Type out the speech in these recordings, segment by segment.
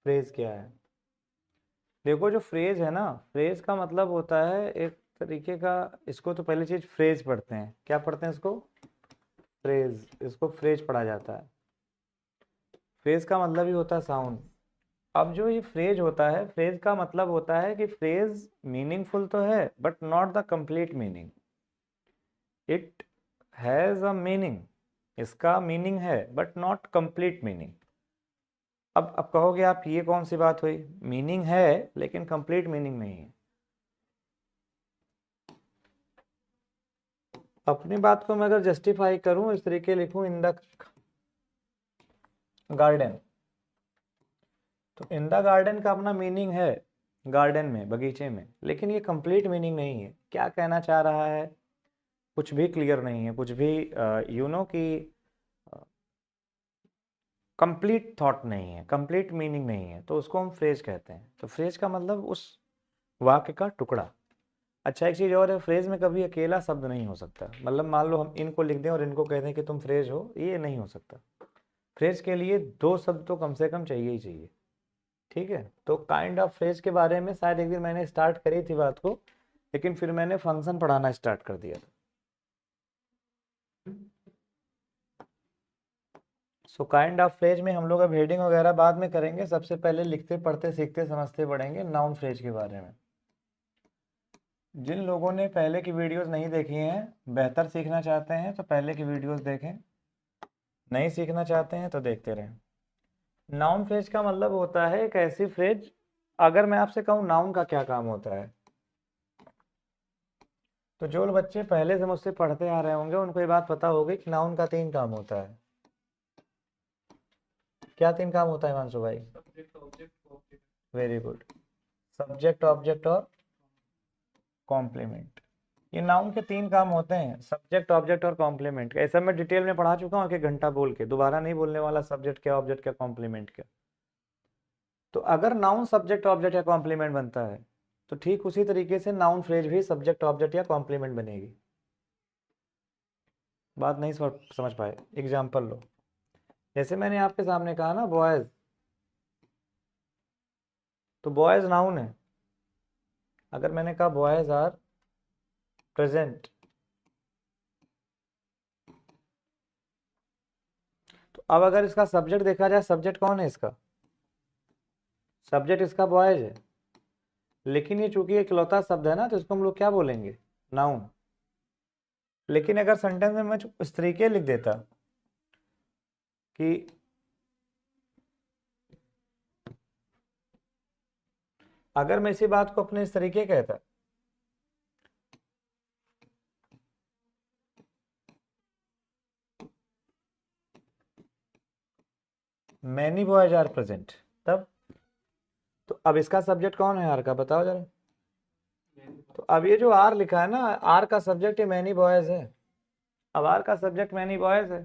Phrase क्या है? देखो जो फ्रेज है ना, फ्रेज का मतलब होता है एक तरीके का, इसको तो पहली चीज फ्रेज पढ़ते हैं, क्या पढ़ते हैं इसको? फ्रेज, इसको फ्रेज पढ़ा जाता है। फ्रेज का मतलब ही होता है साउंड। अब जो ये फ्रेज होता है, फ्रेज का मतलब होता है कि फ्रेज मीनिंगफुल तो है but not the complete meaning. It has a meaning, इसका मीनिंग है बट नॉट कंप्लीट मीनिंग। अब कहोगे आप ये कौन सी बात हुई, मीनिंग है लेकिन कंप्लीट मीनिंग नहीं है। अपनी बात को मैं अगर जस्टिफाई करूं, इस तरीके लिखूं, इन द गार्डन, तो इन द गार्डन का अपना मीनिंग है, गार्डन में, बगीचे में, लेकिन ये कंप्लीट मीनिंग नहीं है। क्या कहना चाह रहा है, कुछ भी क्लियर नहीं है, कुछ भी यू नो कि कंप्लीट थॉट नहीं है, कंप्लीट मीनिंग नहीं है, तो उसको हम फ्रेज कहते हैं। तो फ्रेज का मतलब उस वाक्य का टुकड़ा। अच्छा एक चीज़ और है, फ्रेज में कभी अकेला शब्द नहीं हो सकता। मतलब मान लो हम इनको लिख दें और इनको कह दें कि तुम फ्रेज हो, ये नहीं हो सकता। फ्रेज के लिए दो शब्द तो कम से कम चाहिए ही चाहिए। ठीक है, तो काइंड ऑफ फ्रेज के बारे में शायद एक दिन मैंने स्टार्ट करी थी बात को, लेकिन फिर मैंने फंक्शन पढ़ाना स्टार्ट कर दिया था। सो काइंड ऑफ फ्रेज में हम लोग अब हेडिंग वगैरह बाद में करेंगे, सबसे पहले लिखते पढ़ते सीखते समझते पढ़ेंगे नाउन फ्रेज के बारे में। जिन लोगों ने पहले की वीडियोस नहीं देखी हैं, बेहतर सीखना चाहते हैं तो पहले की वीडियोस देखें, नहीं सीखना चाहते हैं तो देखते रहें। नाउन फ्रेज का मतलब होता है एक ऐसी फ्रेज, अगर मैं आपसे कहूँ नाउन का क्या काम होता है, तो जो बच्चे पहले से मुझसे पढ़ते आ रहे होंगे उनको ये बात पता होगी कि नाउन का 3 काम होता है। क्या 3 काम होता है मानसू भाई? Very good. सब्जेक्ट, ऑब्जेक्ट और कॉम्प्लीमेंट। ये नाउन के 3 काम होते हैं, सब्जेक्ट, ऑब्जेक्ट और कॉम्प्लीमेंट। ऐसा मैं डिटेल में पढ़ा चुका हूँ, 1 घंटा बोल के दोबारा नहीं बोलने वाला, सब्जेक्ट क्या, ऑब्जेक्ट क्या, कॉम्प्लीमेंट क्या। तो अगर नाउन सब्जेक्ट ऑब्जेक्ट या कॉम्प्लीमेंट बनता है, तो ठीक उसी तरीके से नाउन फ्रेज भी सब्जेक्ट ऑब्जेक्ट या कॉम्प्लीमेंट बनेगी। बात नहीं समझ पाए? एग्जाम्पल लो, जैसे मैंने आपके सामने कहा ना बॉयज, तो बॉयज नाउन है। अगर मैंने कहा बॉयज आर प्रेजेंट, तो अब अगर इसका सब्जेक्ट देखा जाए, सब्जेक्ट कौन है इसका? सब्जेक्ट इसका बॉयज है, लेकिन ये चूंकि इकलौता शब्द है ना, तो इसको हम लोग क्या बोलेंगे? नाउन। लेकिन अगर सेंटेंस में मैं इस तरीके लिख देता कि अगर मैं इसी बात को अपने इस तरीके कहता, मैनी बॉयज आर प्रेजेंट, तब तो अब इसका सब्जेक्ट कौन है आर का, बताओ जरा। तो अब ये जो आर लिखा है ना, आर का सब्जेक्ट ये मैनी बॉयज है। अब आर का सब्जेक्ट मैनी बॉयज है।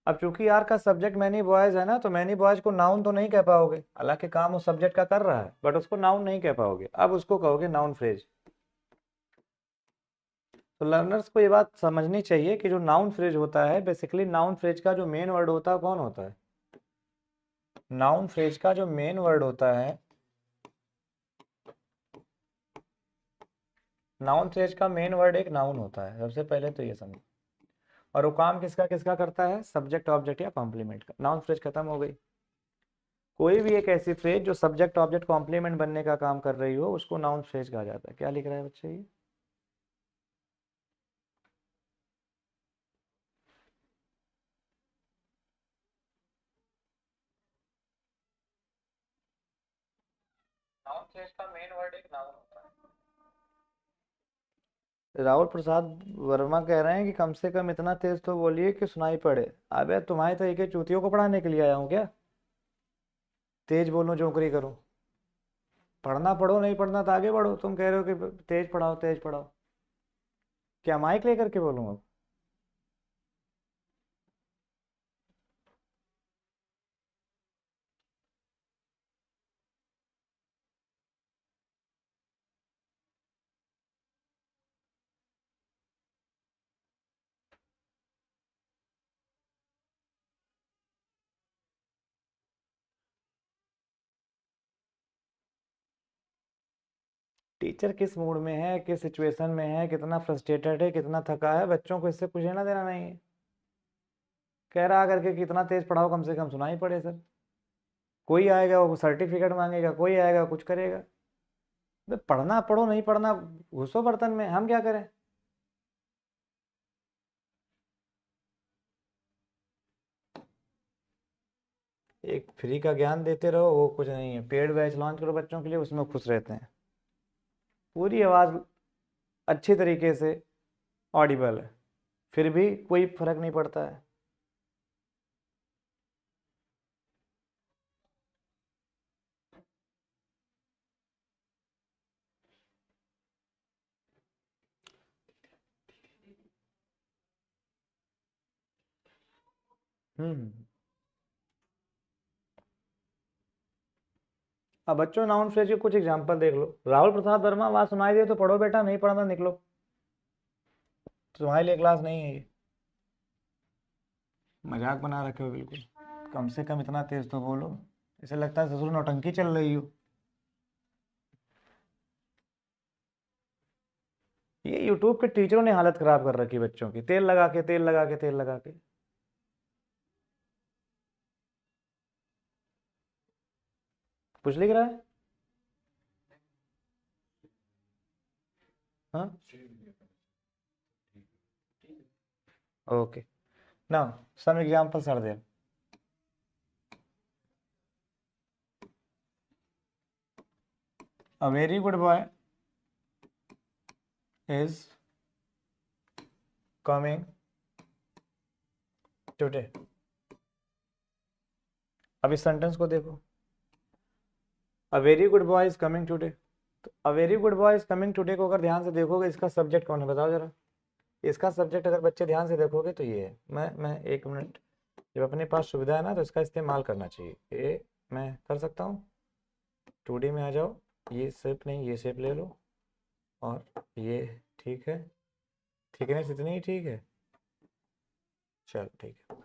अब चूंकि आर का सब्जेक्ट मैनी बॉयज है ना, तो मैनी बॉयज को नाउन तो नहीं कह पाओगे, हालांकि काम उस सब्जेक्ट का कर रहा है, बट उसको नाउन नहीं कह पाओगे। अब उसको कहोगे नाउन फ्रेज। तो लर्नर्स को ये बात समझनी चाहिए कि जो नाउन फ्रेज होता है, बेसिकली नाउन फ्रेज का जो मेन वर्ड होता है कौन होता है? नाउन फ्रेज का जो मेन वर्ड होता है, नाउन फ्रेज का मेन वर्ड एक नाउन होता है, सबसे पहले तो ये समझो। और वो काम किसका किसका करता है? सब्जेक्ट ऑब्जेक्ट या कॉम्प्लीमेंट का। नाउन फ्रेज खत्म हो गई। कोई भी एक ऐसी फ्रेज जो सब्जेक्ट ऑब्जेक्ट कॉम्प्लीमेंट बनने का काम कर रही हो, उसको नाउन फ्रेज कहा जाता है। क्या लिख रहा है बच्चे ये? नाउन फ्रेज का मेन वर्ड एक नाउन होता है। राहुल प्रसाद वर्मा कह रहे हैं कि कम से कम इतना तेज तो बोलिए कि सुनाई पड़े। अबे तुम्हारे तरीके चूतियों को पढ़ाने के लिए आया हूँ क्या? तेज बोलूं चौकरी करूं? पढ़ना पढ़ो, नहीं पढ़ना तो आगे बढ़ो। तुम कह रहे हो कि तेज पढ़ाओ तेज पढ़ाओ, क्या माइक लेकर के बोलूँ अब? टीचर किस मूड में है, किस सिचुएशन में है, कितना फ्रस्ट्रेटेड है, कितना थका है, बच्चों को इससे कुछ लेना देना नहीं है। कह रहा करके कितना तेज पढ़ाओ, कम से कम सुनाई पड़े सर। कोई आएगा वो सर्टिफिकेट मांगेगा, कोई आएगा कुछ करेगा। पढ़ना पढ़ो, नहीं पढ़ना घुसो बर्तन में, हम क्या करें। एक फ्री का ज्ञान देते रहो, वो कुछ नहीं है। पेड बैच लॉन्च करो बच्चों के लिए, उसमें खुश रहते हैं। पूरी आवाज़ अच्छी तरीके से ऑडिबल है, फिर भी कोई फर्क नहीं पड़ता है। हम्म। अब बच्चों नाउन फ्रेज के कुछ एग्जांपल देख लो। राहुल प्रसाद वर्मा, आवाज सुनाई दे तो पढ़ो बेटा, नहीं पढ़ना निकलो, तुम्हारे लिए क्लास नहीं है ये। मजाक बना रखे हो बिल्कुल। कम से कम इतना तेज तो बोलो, ऐसे लगता है ससुर नौटंकी चल रही हो। ये यूट्यूब के टीचरों ने हालत खराब कर रखी बच्चों की, तेल लगा के तेल लगा के तेल लगा के। कुछ लिख रहा है? हाँ, okay. Now some examples are there. A very good boy is coming today. अब इस सेंटेंस को देखो, a very good boy is coming today. तो a very good boy is coming today को अगर ध्यान से देखोगे, इसका सब्जेक्ट कौन है बताओ जरा। इसका सब्जेक्ट अगर बच्चे ध्यान से देखोगे तो ये है। मैं एक मिनट, जब अपने पास सुविधा है ना तो इसका इस्तेमाल करना चाहिए। ये मैं कर सकता हूँ। 2D में आ जाओ, ये शेप नहीं, ये शेप ले लो, और ये ठीक है, थिकनेस इतनी ही ठीक है, चलो ठीक है।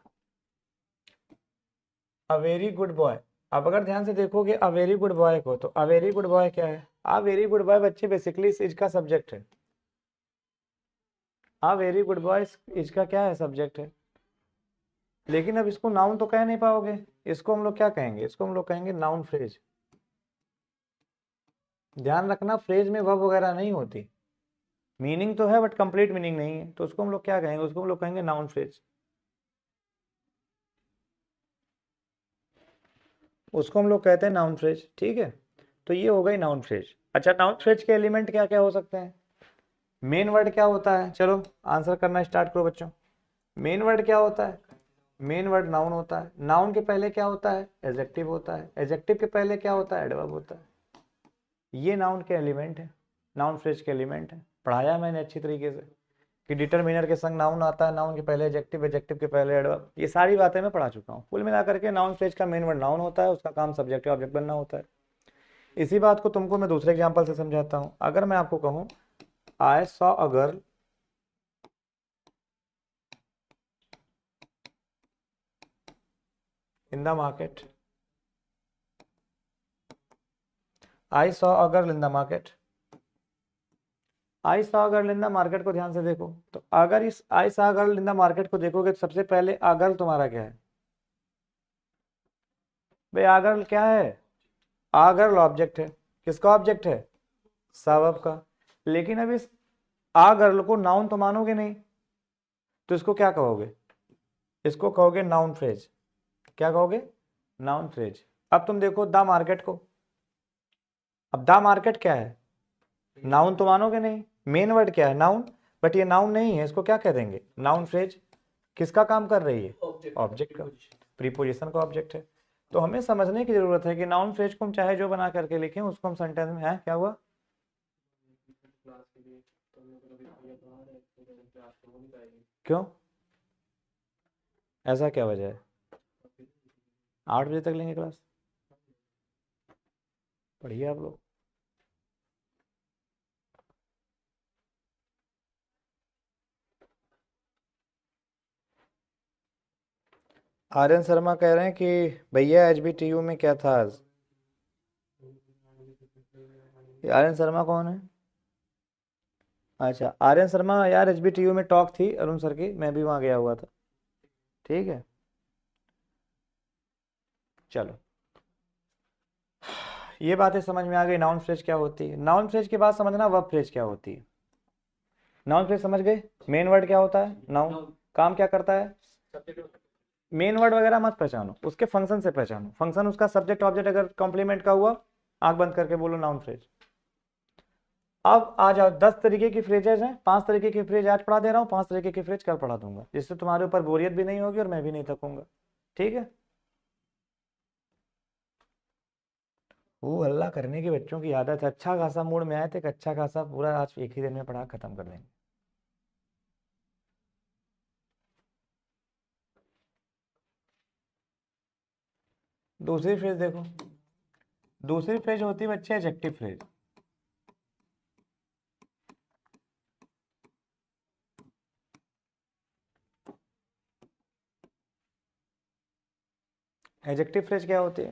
अ वेरी गुड बॉय, अब अगर ध्यान से देखोगे अ वेरी गुड बॉय को, तो अ वेरी गुड बॉय क्या है? अ वेरी गुड बॉय बच्चे बेसिकली इसका सब्जेक्ट है। अ वेरी गुड बॉय इसका क्या है? सब्जेक्ट है। लेकिन अब इसको नाउन तो कह नहीं पाओगे, इसको हम लोग क्या कहेंगे? इसको हम लोग कहेंगे नाउन फ्रेज। ध्यान रखना, फ्रेज में वर्ब वगैरह नहीं होती, मीनिंग तो है बट कंप्लीट मीनिंग नहीं है, तो उसको हम लोग क्या कहेंगे? उसको हम लोग कहेंगे नाउन फ्रेज। उसको हम लोग कहते हैं नाउन फ्रेज, ठीक है। तो ये हो गई नाउन फ्रेज। अच्छा, नाउन फ्रेज के एलिमेंट क्या क्या हो सकते हैं? मेन वर्ड क्या होता है? चलो आंसर करना स्टार्ट करो बच्चों। मेन वर्ड क्या होता है? मेन वर्ड नाउन होता है। नाउन के पहले क्या होता है? एडजेक्टिव होता है। एडजेक्टिव के पहले क्या होता है? एडवर्ब होता है। ये नाउन के एलिमेंट है, नाउन फ्रेज के एलिमेंट है। पढ़ाया मैंने अच्छी तरीके से कि डिटरमिनर के संग नाउन आता है, नाउन के पहले एडजेक्टिव, एडजेक्टिव के पहले एडवर्ब। ये सारी बातें मैं पढ़ा चुका हूँ। कुल मिलाकर के नाउन फ्रेज का मेन वर्ड नाउन होता है, उसका काम सब्जेक्ट या ऑब्जेक्ट बनना होता है। इसी बात को तुमको मैं दूसरे एग्जाम्पल से समझाता हूँ। अगर मैं आपको कहूँ I saw a girl in the market, I saw a girl in the market. I saw girl in the market को ध्यान से देखो, तो अगर इस I saw girl in the market को देखोगे तो सबसे पहले आ गर्ल तुम्हारा क्या है? भाई आ गर्ल क्या है? आ गर्ल ऑब्जेक्ट है। किसका ऑब्जेक्ट है? सबब का। लेकिन अब इस आ गर्ल को नाउन तो मानोगे नहीं, तो इसको क्या कहोगे? इसको कहोगे नाउन फ्रेज। क्या कहोगे? Noun phrase. अब तुम देखो द मार्केट को, अब द मार्केट क्या है? नाउन तो मानोगे नहीं, मेन वर्ड क्या है? नाउन। बट ये नाउन नहीं है, इसको क्या कह देंगे? Noun phrase. किसका काम कर रही है? ऑब्जेक्ट का, प्रीपोजिशन का ऑब्जेक्ट है। तो हमें समझने की जरूरत है कि नाउन फ्रेज को हम चाहे जो बना करके लिखें, उसको हम सेंटेंस में है क्या हुआ? क्यों? ऐसा क्या वजह है? 8 बजे तक लेंगे क्लास, पढ़िए आप लोग। आर्यन शर्मा कह रहे हैं कि भैया HBTU में क्या था आज? आर्यन शर्मा कौन है? अच्छा, आर्यन शर्मा यार HBTU में टॉक थी अरुण सर की, मैं भी वहाँ गया हुआ था। ठीक है, चलो ये बातें समझ में आ गई। नाउन फ्रेज क्या होती है, नाउन फ्रेज के बाद समझना वर्ब फ्रेज क्या होती है। नाउन फ्रेज समझ गए, मेन वर्ड क्या होता है, नाउन काम क्या करता है। मेन वर्ड वगैरह मत पहचानो, उसके फंक्शन से पहचानो। फंक्शन उसका सब्जेक्ट ऑब्जेक्ट अगर कॉम्प्लीमेंट का हुआ, आंख बंद करके बोलो नाउन फ्रेज। अब आ जाओ, 10 तरीके की फ्रेजेज हैं, 5 तरीके की फ्रेज आज पढ़ा दे रहा हूँ, 5 तरीके की फ्रेज कल पढ़ा दूंगा, जिससे तुम्हारे ऊपर बोरियत भी नहीं होगी और मैं भी नहीं थकूंगा। ठीक है, वो हल्ला करने की बच्चों की आदत है। अच्छा खासा मूड में आए थे, अच्छा खासा पूरा आज एक ही दिन में पढ़ा खत्म कर देंगे। दूसरी फ्रेज देखो, दूसरी फ्रेज होती है बच्चे एडजेक्टिव फ्रेज। एडजेक्टिव फ्रेज क्या होती है,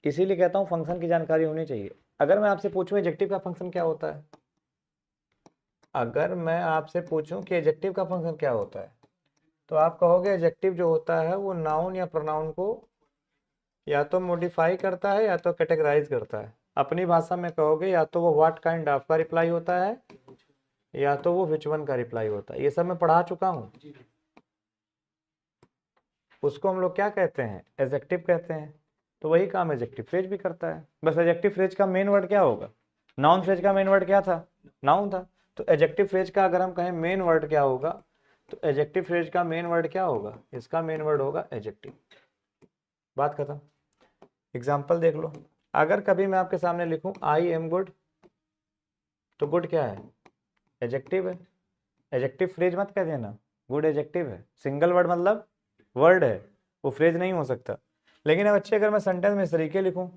इसीलिए कहता हूँ फंक्शन की जानकारी होनी चाहिए। अगर मैं आपसे पूछूं एडजेक्टिव का फंक्शन क्या होता है, अगर मैं आपसे पूछूं कि एडजेक्टिव का फंक्शन क्या होता है, तो आप कहोगे एडजेक्टिव जो होता है वो नाउन या प्रोनाउन को या तो मॉडिफाई करता है या तो कैटेगराइज करता है। अपनी भाषा में कहोगे या तो वो व्हाट काइंड ऑफ का रिप्लाई होता है या तो वो विच वन का रिप्लाई होता है। ये सब मैं पढ़ा चुका हूँ। उसको हम लोग क्या कहते हैं, एडजेक्टिव कहते हैं। तो वही काम एडजेक्टिव फ्रेज भी करता है। बस एडजेक्टिव फ्रेज का मेन वर्ड क्या होगा, नाउन फ्रेज का मेन वर्ड क्या था, नाउन था। तो एडजेक्टिव फ्रेज का अगर हम कहें मेन वर्ड क्या होगा, तो एडजेक्टिव फ्रेज का मेन वर्ड क्या होगा, इसका मेन वर्ड होगा एडजेक्टिव। बात खत्म। एग्जाम्पल देख लो, अगर कभी मैं आपके सामने लिखूं आई एम गुड, तो गुड क्या है, एडजेक्टिव है। एडजेक्टिव फ्रेज मत कह देना, गुड एडजेक्टिव है, सिंगल वर्ड मतलब वर्ड है, वो फ्रेज नहीं हो सकता। लेकिन अब अच्छे अगर मैं सेंटेंस में इस तरीके लिखूं,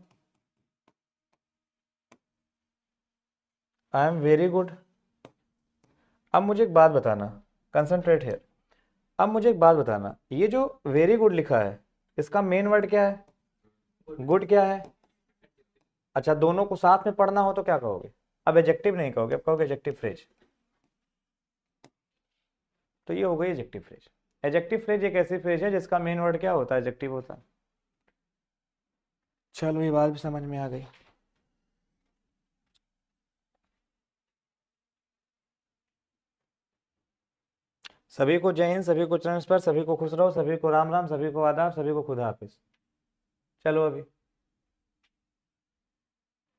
आई एम वेरी गुड। अब मुझे एक बात बताना, कंसंट्रेट है। अब मुझे एक बात बताना, ये जो वेरी गुड लिखा है इसका मेन वर्ड क्या है, गुड क्या है। अच्छा, दोनों को साथ में पढ़ना हो तो क्या कहोगे, अब एडजेक्टिव नहीं कहोगे, अब कहोगे एडजेक्टिव फ्रेज। तो ये हो गई एडजेक्टिव फ्रेज। एडजेक्टिव फ्रेज एक ऐसी फ्रेज है जिसका मेन वर्ड क्या होता है, एडजेक्टिव होता है। चलो ये बात भी समझ में आ गई। सभी को जय हिंद, सभी को चरण स्पर्श, सभी को खुश रहो, सभी को राम राम, सभी को आदाब, सभी को खुदा हाफिज। चलो अभी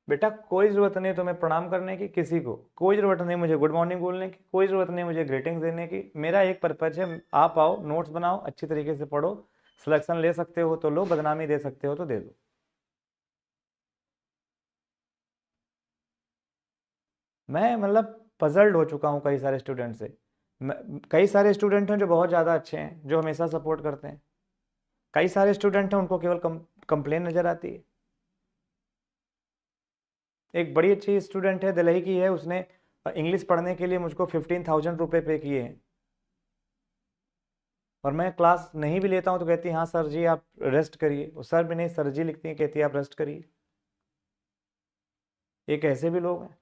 बेटा कोई ज़रूरत नहीं तुम्हें प्रणाम करने की, किसी को कोई ज़रूरत नहीं मुझे गुड मॉर्निंग बोलने की, कोई ज़रूरत नहीं मुझे ग्रीटिंग्स देने की। मेरा एक पर्पज है, आप आओ नोट्स बनाओ अच्छी तरीके से पढ़ो, सिलेक्शन ले सकते हो तो लो, बदनामी दे सकते हो तो दे दो। मैं मतलब पजल्ड हो चुका हूँ कई सारे स्टूडेंट से। कई सारे स्टूडेंट हैं जो बहुत ज़्यादा अच्छे हैं, जो हमेशा सपोर्ट करते हैं। कई सारे स्टूडेंट हैं उनको केवल कंप्लेन नज़र आती है। एक बड़ी अच्छी स्टूडेंट है, दिल्ली की है, उसने इंग्लिश पढ़ने के लिए मुझको 15,000 रुपये पे किए हैं, और मैं क्लास नहीं भी लेता हूँ तो कहती है हाँ सर जी आप रेस्ट करिए, वो सर भी नहीं सर जी लिखती है, कहती है आप रेस्ट करिए। एक ऐसे भी लोग हैं।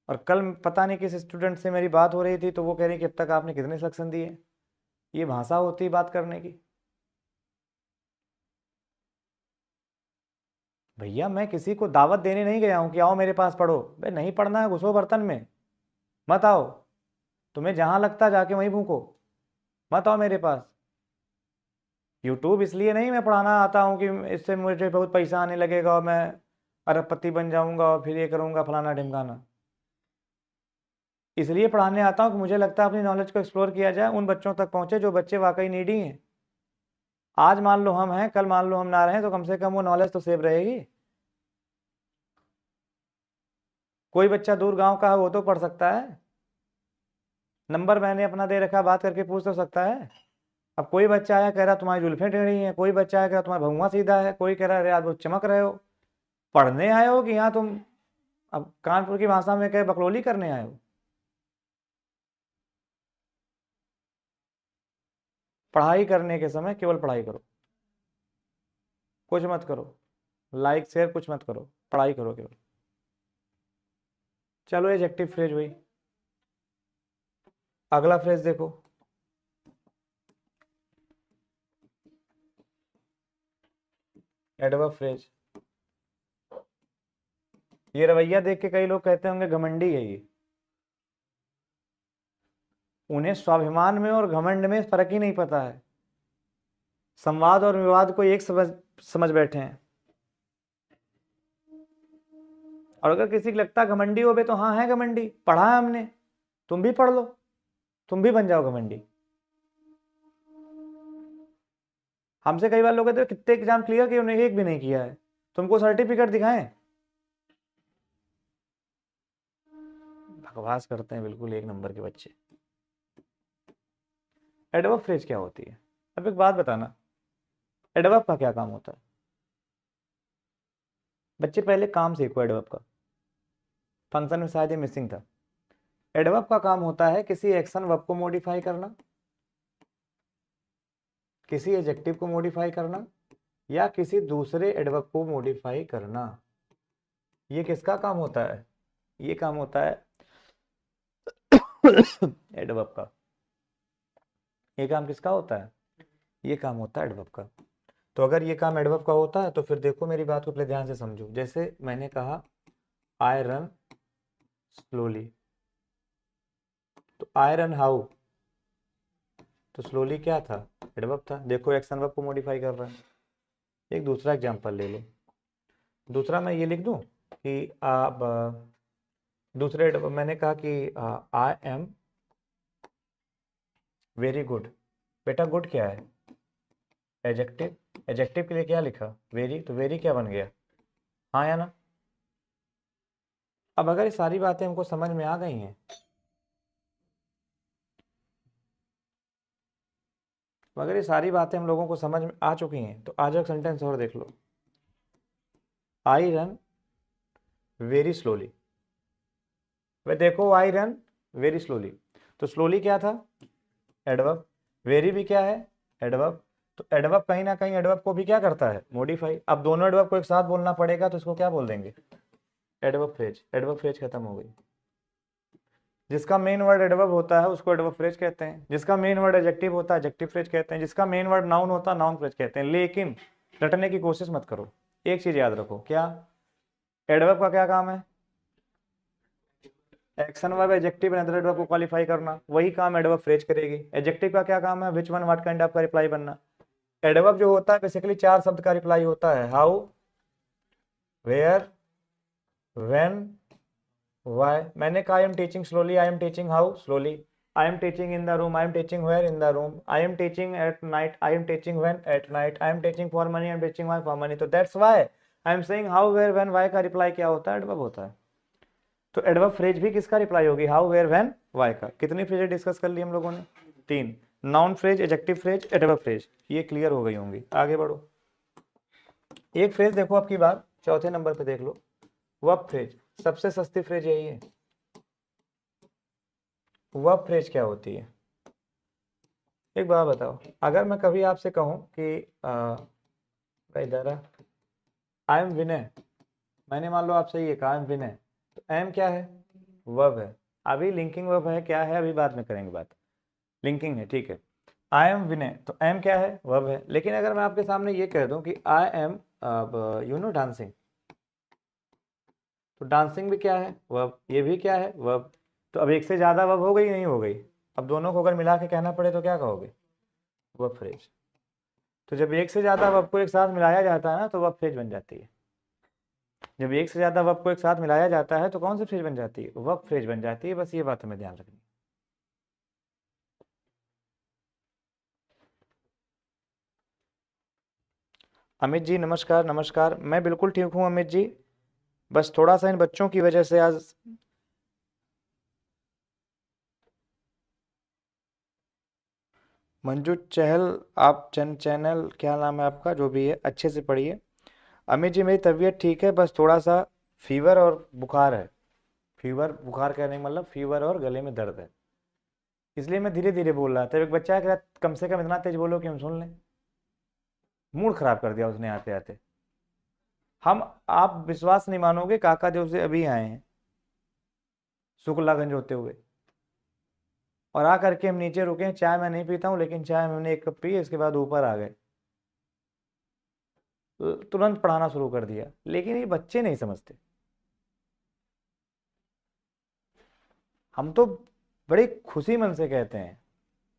और कल पता नहीं किस स्टूडेंट से मेरी बात हो रही थी, तो वो कह रही कि अब तक आपने कितने सिलेक्शन दिए। ये भाषा होती है बात करने की। भैया मैं किसी को दावत देने नहीं गया हूँ कि आओ मेरे पास पढ़ो, भाई नहीं पढ़ना है घुसो बर्तन में, मत आओ। तुम्हें जहां लगता जाके वहीं भूको, मत आओ मेरे पास। यूट्यूब इसलिए नहीं मैं पढ़ाना आता हूँ कि इससे मुझे बहुत पैसा आने लगेगा और मैं अरबपति बन जाऊंगा और फिर ये करूंगा फलाना ढिमकाना। इसलिए पढ़ाने आता हूँ कि मुझे लगता है अपनी नॉलेज को एक्सप्लोर किया जाए, उन बच्चों तक पहुंचे जो बच्चे वाकई नीडी हैं। आज मान लो हम हैं, कल मान लो हम ना रहें, तो कम से कम वो नॉलेज तो सेव रहेगी। कोई बच्चा दूर गांव का है वो तो पढ़ सकता है, नंबर मैंने अपना दे रखा, बात करके पूछ तो सकता है। अब कोई बच्चा आया कह रहा तुम्हारी जुल्फें टेढ़ी हैं, कोई बच्चा आया कह रहा तुम्हारा भगुआ सीधा है, कोई कह रहा अरे आप वो चमक रहे हो। पढ़ने आए हो कि यहाँ तुम अब कानपुर की भाषा में कहे बकलोली करने आए हो। पढ़ाई करने के समय केवल पढ़ाई करो, कुछ मत करो। लाइक शेयर कुछ मत करो, पढ़ाई करो केवल। चलो एडजेक्टिव फ्रेज हुई। अगला फ्रेज देखो, एडवर्ब फ्रेज। ये रवैया देख के कई लोग कहते होंगे घमंडी है ये। उन्हें स्वाभिमान में और घमंड में फर्क ही नहीं पता है। संवाद और विवाद को एक समझ बैठे हैं। और अगर किसी को लगता घमंडी हो बे तो हाँ है घमंडी, पढ़ा है हमने, तुम भी पढ़ लो, तुम भी बन जाओ घमंडी। हमसे कई बार लोग कहते हैं कितने एग्जाम क्लियर किए, उन्हें एक भी नहीं किया है, तुमको सर्टिफिकेट दिखाएं। बकवास करते हैं बिल्कुल एक नंबर के बच्चे। एडवर्ब फ्रेज क्या होती है? अब एक बात बताना, एडवर्ब का क्या काम होता है? बच्चे पहले काम सीखो एडवर्ब का, फंक्शन में शायद ये मिसिंग था। एडवर्ब का काम होता है किसी एक्शन वर्ब को मॉडिफाई करना, किसी एडजेक्टिव को मॉडिफाई करना, या किसी दूसरे एडवर्ब को मॉडिफाई करना। ये किसका काम होता है? ये काम होता है एडवर्ब का। ये काम किसका होता है? ये काम होता है एडवर्ब का। तो अगर ये काम एडवर्ब का होता है तो फिर देखो मेरी बात को पहले ध्यान से समझो। जैसे मैंने कहा आई रन स्लोली, तो आई रन हाउ, तो स्लोली क्या था? एडवर्ब था। देखो एक्शन वर्ब को मॉडिफाई कर रहा है। एक दूसरा एग्जांपल ले लो। दूसरा मैं ये लिख दूं कि आप दूसरे मैंने कहा कि आई एम वेरी गुड। बेटा गुड क्या है? एडजेक्टिव। एडजेक्टिव के लिए क्या लिखा? वेरी। तो वेरी क्या बन गया? हाँ या ना? अब अगर ये सारी बातें हमको समझ में आ गई हैं, अगर ये सारी बातें हम लोगों को समझ में आ चुकी हैं तो आज एक सेंटेंस और देख लो, आई रन वेरी स्लोली। वे देखो आई रन वेरी स्लोली, तो स्लोली क्या था? एडवर्ब। वेरी भी क्या है? एडवर्ब। तो एडवर्ब कहीं ना कहीं एडवर्ब को भी क्या करता है? मॉडिफाई। अब दोनों एडवर्ब को एक साथ बोलना पड़ेगा तो इसको क्या बोल देंगे? Adverb phrase. एडवर्ब फ्रेज खत्म हो गई। जिसका मेन वर्ड एडवर्ब होता है उसको एडवर्ब फ्रेज कहते हैं, जिसका मेन वर्ड एडजेक्टिव होता है एडजेक्टिव फ्रेज कहते हैं, जिसका मेन वर्ड नाउन होता है नाउन फ्रेज कहते हैं। लेकिन रटने की कोशिश मत करो, एक चीज याद रखो, क्या? एडवर्ब का क्या काम है? Action verb adjective and other adverb को क्वालिफाई करना। वही काम एडवर्ब फ्रेज करेगी। एडजेक्टिव का क्या काम है? Which one what kind of का रिप्लाई बनना। एडवर्ब जो होता है बेसिकली चार शब्द का रिप्लाई होता है, हाउ, वेयर, व्हेन, व्हाई। मैंने कहा I am teaching slowly, I am teaching how? Slowly. I am teaching in the room, I am teaching where? In the room. I am teaching at night, I am teaching when? At night. I am teaching for money, I am teaching why? For money. तो that's why I am saying how, where, when, why का reply क्या होता है? Adverb होता है। तो adverb phrase भी किसका रिप्लाई होगी? हाउ, वेयर, व्हेन, व्हाई का। कितनी फ्रेजें डिस्कस कर ली हम लोगों ने? 3। Noun phrase, adjective phrase, adverb phrase. ये क्लियर हो गई होंगी। आगे बढ़ो। एक फ्रेज देखो आपकी बात, चौथे नंबर पे देख लो, वर्ब फ्रेज। सबसे सस्ती फ्रेज यही है। वर्ब फ्रेज क्या होती है? एक बात बताओ, अगर मैं कभी आपसे कहूं कि इधर आई एम विनय, मैंने मान लो आपसे ये कहा आई एम विनय, तो एम क्या है? वर्ब है। अभी लिंकिंग वर्ब है, क्या है अभी बाद में करेंगे बात। लिंकिंग है, ठीक है। आई एम विनय, तो एम क्या है? वर्ब है। लेकिन अगर मैं आपके सामने ये कह दूं कि I am you know dancing, तो डांसिंग भी क्या है? वर्ब। ये भी क्या है? वर्ब। तो अब एक से ज्यादा वर्ब हो गई नहीं हो गई? अब दोनों को अगर मिला के कहना पड़े तो क्या कहोगे? Verb phrase. तो जब एक से ज्यादा वर्ब को एक साथ मिलाया जाता है ना तो वर्ब फ्रेज बन जाती है। जब एक से ज्यादा वर्ब को एक साथ मिलाया जाता है तो कौन सी फ्रेज बन जाती है? वर्ब फ्रेज बन जाती है। बस ये बात हमें ध्यान रखनी। अमित जी नमस्कार। नमस्कार, मैं बिल्कुल ठीक हूँ अमित जी, बस थोड़ा सा इन बच्चों की वजह से आज। मंजू चहल, आप चैनल क्या नाम है आपका, जो भी है अच्छे से पढ़िए। अमित जी मेरी तबीयत ठीक है, बस थोड़ा सा फीवर और बुखार है। फीवर बुखार कहने का मतलब फीवर और गले में दर्द है, इसलिए मैं धीरे धीरे बोल रहा था। एक बच्चा कह रहा कम से कम इतना तेज बोलो कि हम सुन लें। मूड खराब कर दिया उसने आते आते। हम, आप विश्वास नहीं मानोगे, काका देव से अभी आए हैं शुक्लागंज होते हुए, और आ करके हम नीचे रुके हैं। चाय मैं नहीं पीता हूँ, लेकिन चाय मैंने एक कप पी, इसके बाद ऊपर आ गए, तुरंत पढ़ाना शुरू कर दिया। लेकिन ये बच्चे नहीं समझते। हम तो बड़ी खुशी मन से कहते हैं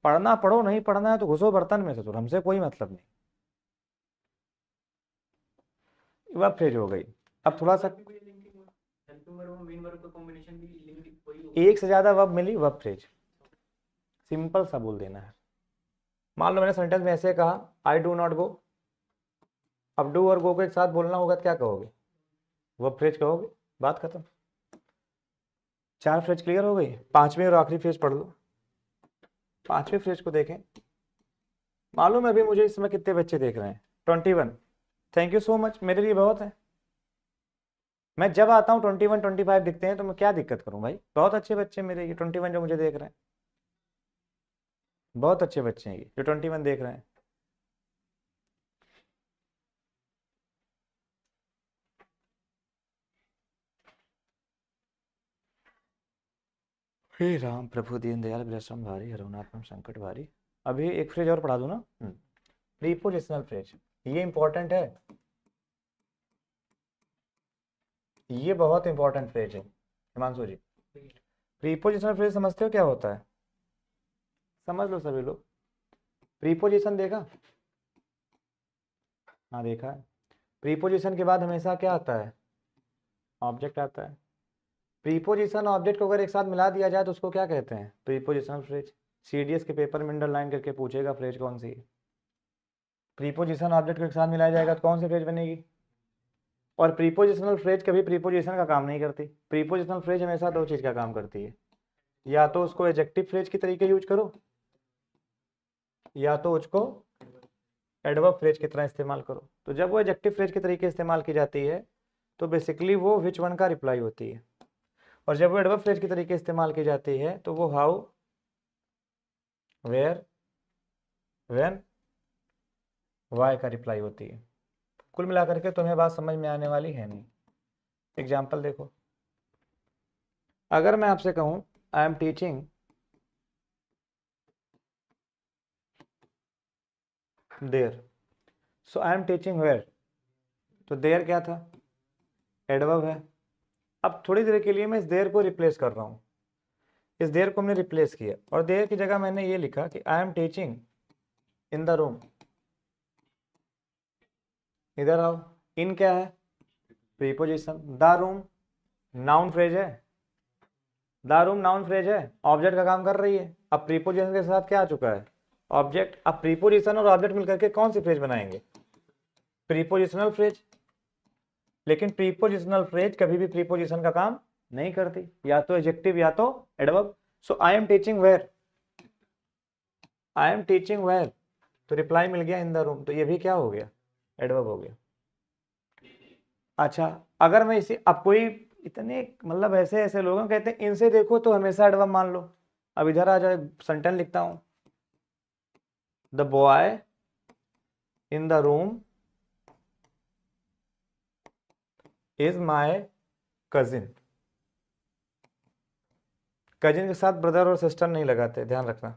पढ़ना पढ़ो, नहीं पढ़ना है तो घुसो बर्तन में ससुर, हमसे कोई मतलब नहीं। वह फ्रेज हो गई। अब थोड़ा सा एक से ज्यादा वर्ब मिली, वर्ब फ्रेज सिंपल सा बोल देना है। मान लो मैंने सेंटेंस में ऐसे कहा, आई डू नॉट गो। अब डू और गो को एक साथ बोलना होगा तो क्या कहोगे? वर्ब फ्रेज कहोगे, बात खत्म। 4 फ्रेज क्लियर हो गई। 5वीं और आखिरी फ्रेज पढ़ लो। 5वीं फ्रेज को देखें। मालूम है अभी मुझे इस समय कितने बच्चे देख रहे हैं? 21। थैंक यू सो मच, मेरे लिए बहुत है। मैं जब आता हूँ 21 25 दिखते हैं तो मैं क्या दिक्कत करूँ भाई? बहुत अच्छे बच्चे मेरे ये 21 जो मुझे देख रहे हैं, बहुत अच्छे बच्चे हैं ये जो 21 देख रहे हैं। हे राम प्रभु दीन दयाल विरसम भारी, हरहुनात्म संकट भारी। अभी एक फ्रेज और पढ़ा दूं ना। प्रीपोजिशनल फ्रेज, ये इंपॉर्टेंट है, ये बहुत इंपॉर्टेंट फ्रेज है हिमांशु जी। प्रीपोजिशनल फ्रेज समझते हो क्या होता है? समझ लो सभी लोग। प्रीपोजिशन देखा? हाँ देखा है। प्रीपोजिशन के बाद हमेशा क्या आता है? ऑब्जेक्ट आता है। प्रीपोजिशन ऑब्जेक्ट को अगर एक साथ मिला दिया जाए तो उसको क्या कहते हैं? Prepositional phrase. सीडीएस के पेपर में अंडरलाइन करके पूछेगा फ्रेज कौन सी है। प्रीपोजिशन ऑब्जेक्ट को एक साथ मिलाया जाएगा तो कौन सी फ्रेज बनेगी? और प्रीपोजिशनल फ्रेज कभी प्रीपोजिशन का काम नहीं करती। प्रीपोजिशनल फ्रेज हमेशा दो चीज का काम करती है, या तो उसको एडजेक्टिव फ्रेज की तरीके यूज करो, या तो उसको एडवर्ब फ्रेज की तरह इस्तेमाल करो। तो जब वो एडजेक्टिव फ्रेज के तरीके इस्तेमाल की जाती है तो बेसिकली वो विच वन का रिप्लाई होती है, और जब वो एडवर्ब फ्रेज के तरीके इस्तेमाल की जाती है तो वो हाउ, वेयर, व्हेन, वाई का रिप्लाई होती है। कुल मिलाकर के तुम्हें बात समझ में आने वाली है नहीं। एग्जाम्पल देखो, अगर मैं आपसे कहूं I am teaching there, so I am teaching where, तो देयर क्या था? एडवर्ब है। अब थोड़ी देर के लिए मैं इस देयर को रिप्लेस कर रहा हूं, इस देयर को हमने रिप्लेस किया और देयर की जगह मैंने ये लिखा कि आई am teaching in the room. इधर आओ, इन क्या है? Preposition. The room noun phrase है, द रूम नाउन फ्रेज है, ऑब्जेक्ट का काम कर रही है। अब प्रीपोजिशन के साथ क्या आ चुका है? ऑब्जेक्ट। अब प्रीपोजिशन और ऑब्जेक्ट मिलकर के कौन सी फ्रेज बनाएंगे? Prepositional phrase. लेकिन प्रीपोजिशनल फ्रेज कभी भी प्रीपोजिशन का काम नहीं करती, या तो एडजेक्टिव या तो adverb. So I am teaching where, I am teaching where, तो रिप्लाई मिल गया इन द रूम, तो ये भी क्या हो गया? एडवर्ब हो गया। अच्छा, अगर मैं इसे, अब कोई इतने मतलब ऐसे ऐसे लोग कहते हैं इनसे देखो तो हमेशा एडवर्ब मान लो। अब इधर आ जाए, सेंटेंस लिखता हूं, the boy in the room is my cousin. Cousin के साथ ब्रदर और सिस्टर नहीं लगाते, ध्यान रखना।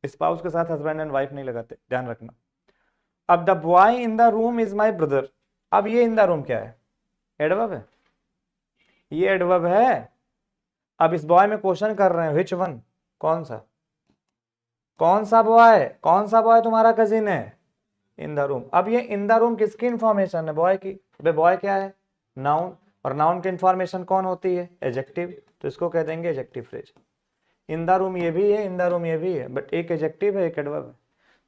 स्पाउस के साथ हस्बैंड एंड वाइफ नहीं लगाते, ध्यान रखना। अब the boy in the room is my brother, अब ये इन द रूम क्या है? एडवर्ब है, ये एडवर्ब है। अब इस बॉय में क्वेश्चन कर रहे हैं विच वन, कौन सा? कौन सा बॉय? कौन सा बॉय तुम्हारा कजिन है? इन द रूम। अब ये इन द रूम किसकी इंफॉर्मेशन है? बॉय की। बॉय क्या है? नाउन, और नाउन की इंफॉर्मेशन कौन होती है? एडजेक्टिव, तो इसको कह देंगे adjective phrase. In the room ये भी है, इन द रूम ये भी है, बट एक एडजेक्टिव है एक एडवर्ब है,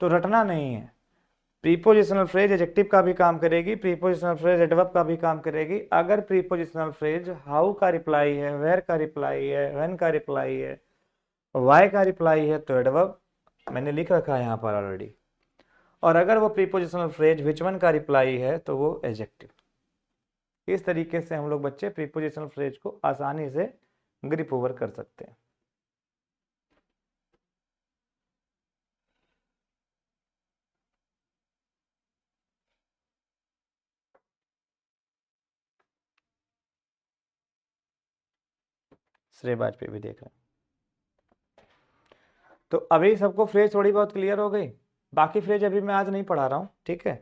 तो रटना नहीं है। प्रीपोजिशनल फ्रेज एडजेक्टिव का भी काम करेगी, प्रीपोजिशनल फ्रेज एडवर्ब का भी काम करेगी। अगर प्रीपोजिशनल फ्रेज हाउ का रिप्लाई है, वेयर का रिप्लाई है, व्हेन का रिप्लाई है, वाई का रिप्लाई है, तो एडवर्ब मैंने लिख रखा है यहाँ पर ऑलरेडी। और अगर वो प्रीपोजिशनल फ्रेज विच वन का रिप्लाई है तो वो एडजेक्टिव। इस तरीके से हम लोग बच्चे प्रीपोजिशनल फ्रेज को आसानी से ग्रिप ओवर कर सकते हैं। श्रेय वाजपेयी भी देख रहे हैं। तो अभी सबको फ्रेज थोड़ी बहुत क्लियर हो गई। बाकी फ्रेज अभी मैं आज नहीं पढ़ा रहा हूँ, ठीक है।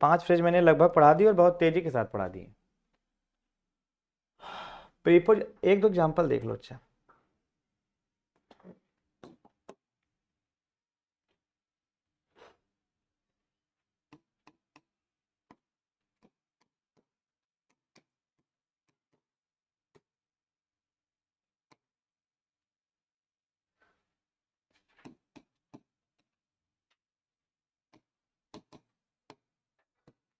5 फ्रेज मैंने लगभग पढ़ा दी और बहुत तेजी के साथ पढ़ा दी। प्रीपोज एक दो एग्जाम्पल देख लो। अच्छा,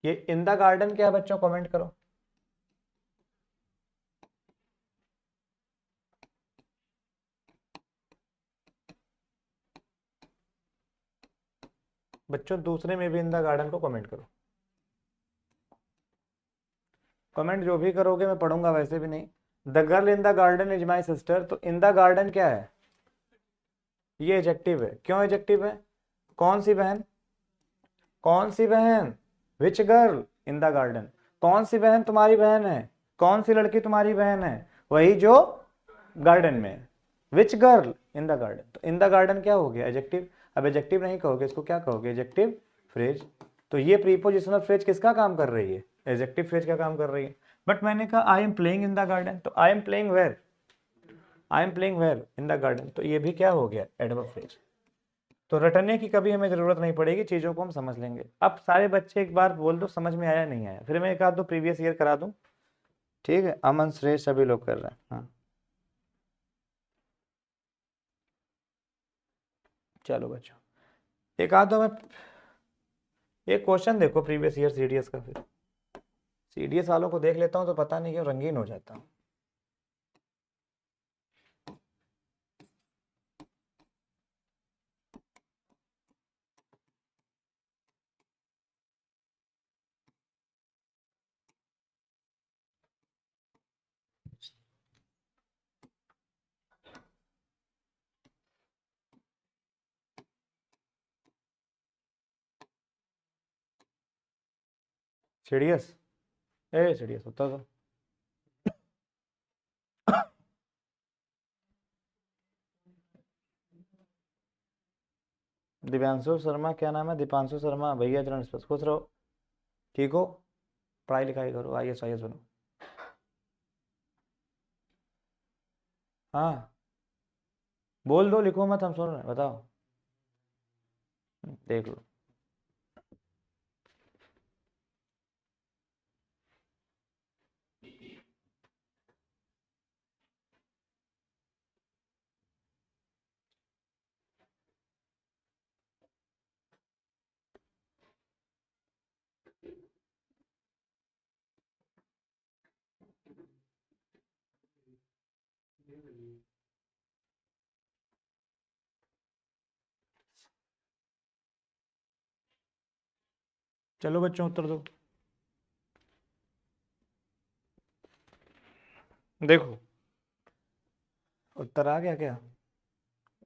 ये इन द गार्डन क्या है बच्चों, कमेंट करो। बच्चों दूसरे में भी इन द गार्डन को कमेंट करो। कमेंट जो भी करोगे मैं पढ़ूंगा, वैसे भी नहीं। The girl in the garden is my sister, तो इन द गार्डन क्या है, ये एडजेक्टिव है। क्यों एडजेक्टिव है? कौन सी बहन, कौन सी बहन, विच गर्ल इन द गार्डन, कौन सी बहन तुम्हारी बहन है, कौन सी लड़की तुम्हारी बहन है, वही जो गार्डन में। विच गर्ल इन द गार्डन, तो इन द गार्डन क्या हो गया, एडजेक्टिव। अब एडजेक्टिव नहीं कहोगे, इसको क्या कहोगे, एडजेक्टिव फ्रेज। तो ये प्रीपोजिशनल फ्रेज किसका काम कर रही है, एडजेक्टिव फ्रेज का काम कर रही है। बट मैंने कहा I am playing in the garden, तो I am playing where, I am playing where in the garden, तो ये भी क्या हो गया, एडवर्ब फ्रेज। तो रटने की कभी हमें जरूरत नहीं पड़ेगी, चीजों को हम समझ लेंगे। अब सारे बच्चे एक बार बोल दो समझ में आया नहीं आया, फिर मैं एक आध दो प्रीवियस ईयर करा दूं, ठीक है। अमन श्रेष्ठ सभी लोग कर रहे हैं, हाँ चलो बच्चों, एक आध दो मैं एक क्वेश्चन देखो प्रीवियस ईयर सीडीएस का, फिर सीडीएस वालों को देख लेता हूँ तो पता नहीं क्यों रंगीन हो जाता हूँ। सीडीएस, ए सीडीएस होता तो दिव्यांशु शर्मा, क्या नाम है, दीपांशु शर्मा, भैया चरण स्पर्श, खुश रहो, ठीक हो, पढ़ाई लिखाई करो, आईएएस आईएएस बनो। हाँ बोल दो, लिखो मत, हम सुन रहे हैं, बताओ, देख लो। चलो बच्चों उत्तर दो। देखो उत्तर आ गया क्या,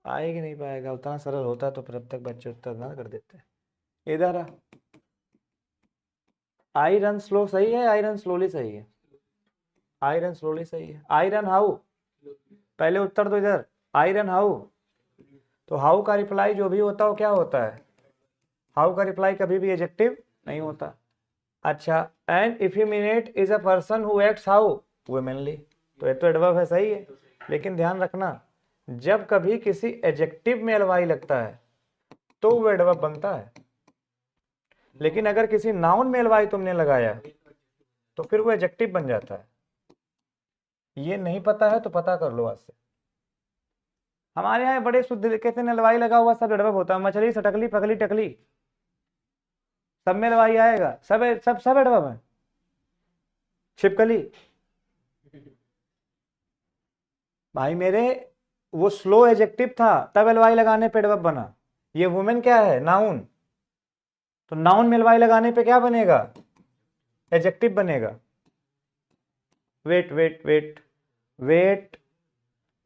आएगी नहीं पाएगा, उतना सरल होता तो फिर अब तक बच्चे उत्तर ना कर देते। इधर आ, आई रन स्लो सही है, आई रन स्लोली सही है, आई रन स्लोली सही है, आई रन हाउ, पहले उत्तर दो इधर, आई रन हाउ, तो हाउ का रिप्लाई जो भी होता है वो क्या होता है, हाउ का रिप्लाई कभी भी एडजेक्टिव नहीं होता। अच्छा, an effeminate is a person who acts how, womanly, तो ये तो एडवर्ब है, सही है। लेकिन ध्यान रखना, जब कभी किसी एडजेक्टिव में एलवाई लगता है तो वो एडवर्ब बनता है, लेकिन अगर किसी नाउन में एलवाई तुमने लगाया तो फिर वो एडजेक्टिव बन जाता है। ये नहीं पता है तो पता कर लो आज से। हमारे यहाँ बड़े शुद्ध तरीके से एलवाई लगा हुआ सब एडवर्ब होता है, मछली सटकली पकली टकली, सब में एलवाई आएगा, सब सब सब एडवर्ब है। छिपकली, भाई मेरे, वो स्लो एडजेक्टिव था तब एलवाई लगाने पे एडवर्ब बना। ये वुमेन क्या है, नाउन, तो नाउन में एलवाई लगाने पे क्या बनेगा, एडजेक्टिव बनेगा। Wait wait wait wait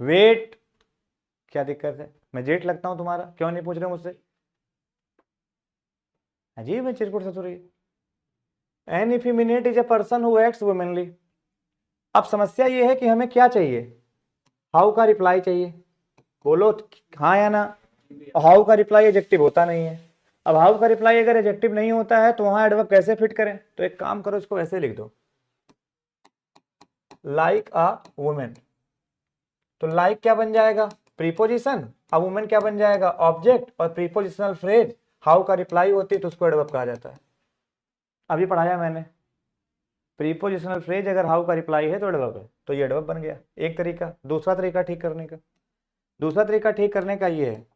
wait, क्या दिक्कत है, मैं जेठ लगता हूं तुम्हारा, क्यों नहीं पूछ रहे मुझसे, अजीब है चिरकुट ससुरी। An effeminate is a person who acts womanly. अब समस्या ये है कि हमें क्या चाहिए, हाउ का रिप्लाई चाहिए, बोलो हाँ या ना। हाउ का रिप्लाई एडजेक्टिव होता नहीं है। अब हाउ का रिप्लाई अगर एडजेक्टिव नहीं होता है तो वहां एडवर्ब कैसे फिट करें? तो एक काम करो, इसको ऐसे लिख दो, लाइक अ वुमेन। तो लाइक क्या बन जाएगा? प्रीपोजिशन। अब वुमेन क्या बन जाएगा? ऑब्जेक्ट। और प्रीपोजिशनल फ्रेज हाउ का रिप्लाई होती है तो उसको एडवर्ब कहा जाता है। अभी पढ़ाया मैंने, प्रीपोजिशनल फ्रेज अगर हाउ का रिप्लाई है तो एडवर्ब है, तो ये एडवर्ब बन गया। एक तरीका। दूसरा तरीका ठीक करने का, दूसरा तरीका ठीक करने का ये है,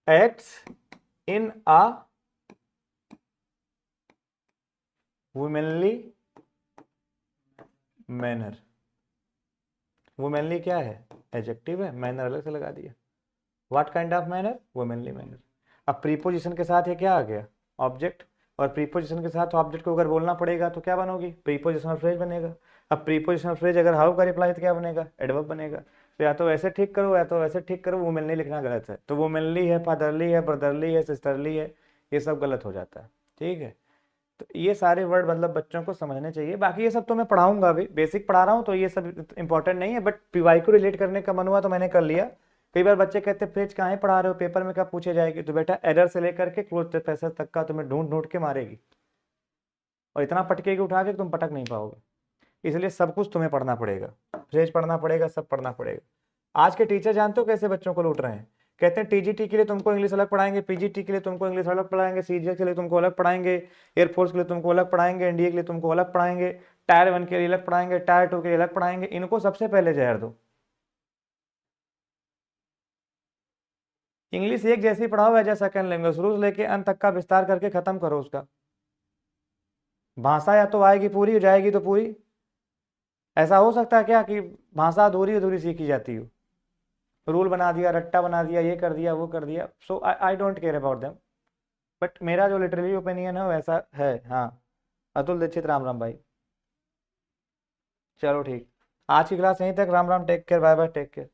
एक्ट्स इन अ वुमेनली मैनर। वुमेनली क्या है? एडजेक्टिव है, मैनर अलग से लगा दिया। What kind of manner? Womanly manner. अब प्रीपोजिशन के साथ ये क्या आ गया? ऑब्जेक्ट। और प्रीपोजिशन के साथ ऑब्जेक्ट को अगर बोलना पड़ेगा तो क्या बनोगी? प्रीपोजिशनल फ्रेज बनेगा। अब प्रीपोजिशनल फ्रेज अगर हाउ का रिप्लाई तो क्या बनेगा? एडवर्ब बनेगा। तो या तो वैसे ठीक करो या तो वैसे ठीक करो, वुमेनली लिखना गलत है। तो वुमेनली है, फादरली है, ब्रदरली है, सिस्टरली है, ये सब गलत हो जाता है। ठीक है, तो ये सारे वर्ड मतलब बच्चों को समझने चाहिए। बाकी ये सब तो मैं पढ़ाऊंगा, अभी बेसिक पढ़ा रहा हूँ तो ये सब इंपॉर्टेंट नहीं है, बट पीवाई को रिलेट करने का मन हुआ तो मैंने कर लिया। कई बार बच्चे कहते हैं फ्रेज कहाँ पढ़ा रहे हो, पेपर में कब पूछे जाएगी? तो बेटा एरर से लेकर के क्लोज पैसेज तक का तुम्हें ढूंढ ढूंढ के मारेगी, और इतना पटकेगी उठा के तुम पटक नहीं पाओगे। इसलिए सब कुछ तुम्हें पढ़ना पड़ेगा, फ्रेज पढ़ना पड़ेगा, सब पढ़ना पड़ेगा। आज के टीचर जानते हो कैसे बच्चों को लूट रहे हैं? कहते हैं टीजीटी के लिए तुमको इंग्लिश अलग पढ़ाएंगे, पीजीटी के लिए तुमको इंग्लिश अलग पढ़ाएंगे, सीजीएल के लिए तुमको अलग पढ़ाएंगे, एयरफोर्स के लिए तुमको अलग पढ़ाएंगे, एनडीए के लिए तुमको अलग पढ़ाएंगे, टायर 1 के लिए अलग पढ़ाएंगे, टायर 2 के लिए अलग पढ़ाएंगे। इनको सबसे पहले जहर दो। इंग्लिश एक जैसी पढ़ाओ एज ए सेकंड लैंग्वेज, शुरू से लेके अंत तक का विस्तार करके खत्म करो उसका। भाषा या तो आएगी पूरी, हो जाएगी तो पूरी। ऐसा हो सकता है क्या कि भाषा अधूरी अधूरी सीखी जाती हो? रूल बना दिया, रट्टा बना दिया, ये कर दिया, वो कर दिया। So I don't care about them, but मेरा जो लिटरली ओपिनियन है वैसा है। हाँ, अतुल दीक्षित, राम राम भाई। चलो ठीक, आज की क्लास यहीं तक। Ram Ram, take care, bye bye, take care.